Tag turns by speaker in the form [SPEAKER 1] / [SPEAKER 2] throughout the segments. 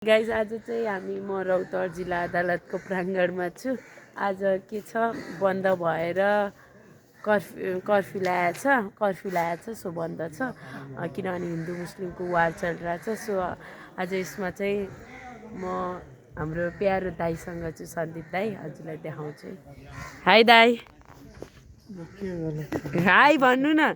[SPEAKER 1] Guys आज चाहिँ हामी म रौतहट जिल्ला अदालतको प्राङ्गणमा छु। आज के छ बन्द भएर कर्फ्यू ल्याएछ सो बन्द छ किनभने हिन्दू मुस्लिमको वार चलिरहेछ। सो आज यसमा चाहिँ म हाम्रो प्यारो दाईसँग छु, सन्दीप दाई। हजुरलाई देखाउँछु। हाई दाई। हाई भन्नु न।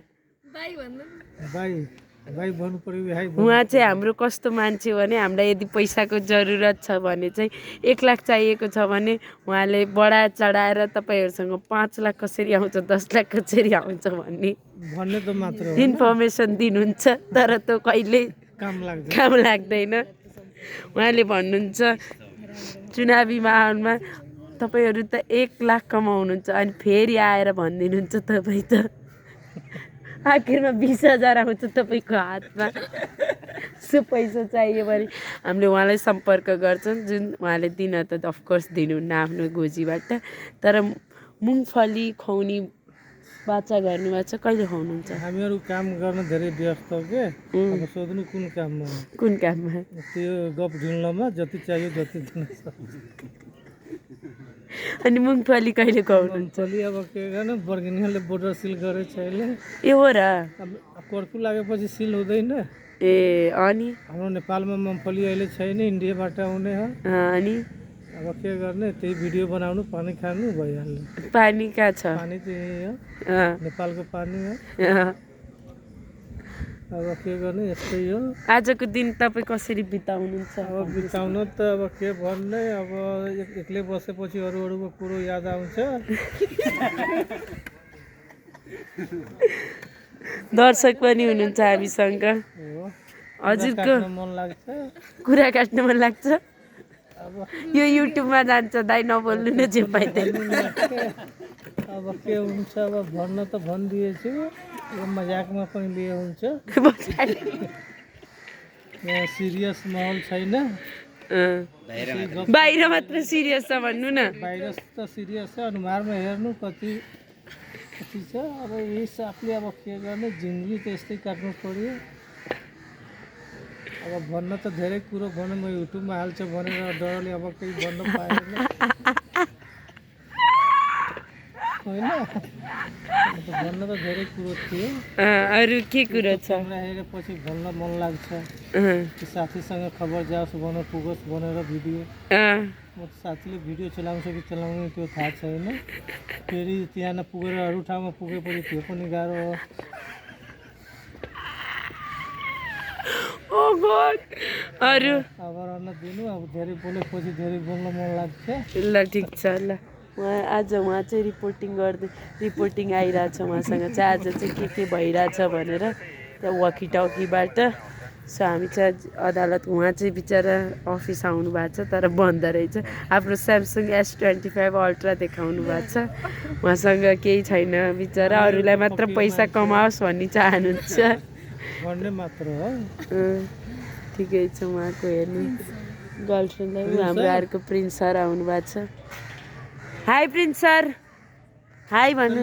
[SPEAKER 1] उहाँ चाहिँ हाम्रो कस्तो मान्छे भने हामीलाई यदि पैसाको जरुरत छ भने चाहिँ 1 लाख चाहिएको छ भने उहाँले बढा चढाएर तपाईँहरूसँग 5 लाख कसरी आउँछ 10 लाख कसरी आउँछ भन्ने
[SPEAKER 2] त मात्र
[SPEAKER 1] इन्फर्मेसन दिनुहुन्छ, तर त्यो कहिले काम लाग्दैन। उहाँले भन्नुहुन्छ चुनावी माहौलमा तपाईँहरू त 1 लाख कमाउनुहुन्छ अनि फेरि आएर भनिदिनुहुन्छ तपाईँ त आखिरमा 20,000 आउँछ तपाईँको हातमा। सो पैसा चाहियो भने हामीले उहाँलाई सम्पर्क गर्छौँ, जुन उहाँले दिन त अफकोर्स दिनुहुन्न आफ्नो गोजीबाट। तर मुङफली खुवाउने बाचा गर्नुभएको छ, कहिले खुवाउनुहुन्छ?
[SPEAKER 2] हामीहरू काम गर्न धेरै व्यस्त हो के। अब सोध्नु कुन काममा त्यो गफ ढुल्नमा जति चाहियो जति दिन
[SPEAKER 1] अनि मुङफली कहिले खुवाउनुहुन्छ?
[SPEAKER 2] अब के गर्नु, बर्गेनियाले बोर्डर सिल गरेछ अहिले।
[SPEAKER 1] ए हो र?
[SPEAKER 2] अब कर्फ्यू लागेपछि सिल हुँदैन।
[SPEAKER 1] ए अनि
[SPEAKER 2] हाम्रो नेपालमा मुङफली अहिले छैन, इन्डियाबाट आउने हो।
[SPEAKER 1] अनि
[SPEAKER 2] अब के गर्ने, त्यही भिडियो बनाउनु, पानी खानु भइहाल्यो।
[SPEAKER 1] पानी कहाँ छ?
[SPEAKER 2] पानी त्यही हो, नेपालको पानी हो। अब के गर्ने, यस्तै हो।
[SPEAKER 1] आजको दिन तपाईँ कसरी बिताउनुहुन्छ?
[SPEAKER 2] अब बिताउन त अब के भन्ने, अब एक्लै बसेपछि अरूको कुरो याद आउँछ।
[SPEAKER 1] दर्शक पनि हुनुहुन्छ हामीसँग। हजुरको
[SPEAKER 2] मन लाग्छ,
[SPEAKER 1] कुरा काट्न मन लाग्छ। यो युट्युबमा जान्छ दाइ, नबोल्नु न जे पाइँदैन।
[SPEAKER 2] अब के हुन्छ, अब भन्न त भनिदिएछु, मजाकमा पनि लिए हुन्छ। सिरियस माहौल छैन,
[SPEAKER 1] बाहिर मात्र सिरियस छ भन्नु न।
[SPEAKER 2] बाहिर त सिरियस छ, अनुहारमा हेर्नु कति छ। अब यही हिसाबले अब के गर्ने, जिन्दगी त यस्तै काट्नु पर्यो। अब भन्न त धेरै कुरो भनौँ, म युट्युबमा हाल्छ भनेर डरले अब केही भन्न पाएन होइन। भन्न त धेरै कुरो थियो।
[SPEAKER 1] अरू के कुरो छ?
[SPEAKER 2] हेरेपछि भन्न मन लाग्छ। साथीसँग खबर जाओस् भनेर पुगोस् भनेर भिडियो, म साथीले भिडियो चलाउँछ कि चलाउने त्यो थाहा छैन। फेरि त्यहाँ नपुगेर अरू ठाउँमा पुगेपछि त्यो पनि गाह्रो हो।
[SPEAKER 1] अरू
[SPEAKER 2] अब रहन दिनु, अब धेरै बोलेपछि धेरै बोल्न मन लाग्छ।
[SPEAKER 1] ल ठिक छ। ल उहाँ चाहिँ रिपोर्टिङ आइरहेछ उहाँसँग चाहिँ आज चाहिँ के भइरहेछ भनेर त्यहाँ वकिटकीबाट। सो हामी चाहिँ अदालत, उहाँ चाहिँ बिचरा अफिस आउनु भएको छ तर बन्द रहेछ। आफ्नो स्यामसङ S25 अल्ट्रा देखाउनु भएको छ। उहाँसँग केही छैन बिचरा, अरूलाई मात्र पैसा कमाओस् भन्ने चाहनुहुन्छ।
[SPEAKER 2] भन्ने मात्र हो।
[SPEAKER 1] ठिकै छ। उहाँको हेर्नु गर्लफ्रेन्डलाई हाम्रो अर्को प्रिन्स सर आउनु भएको छ। हाई प्रिन्स सर, हाई भन्नु।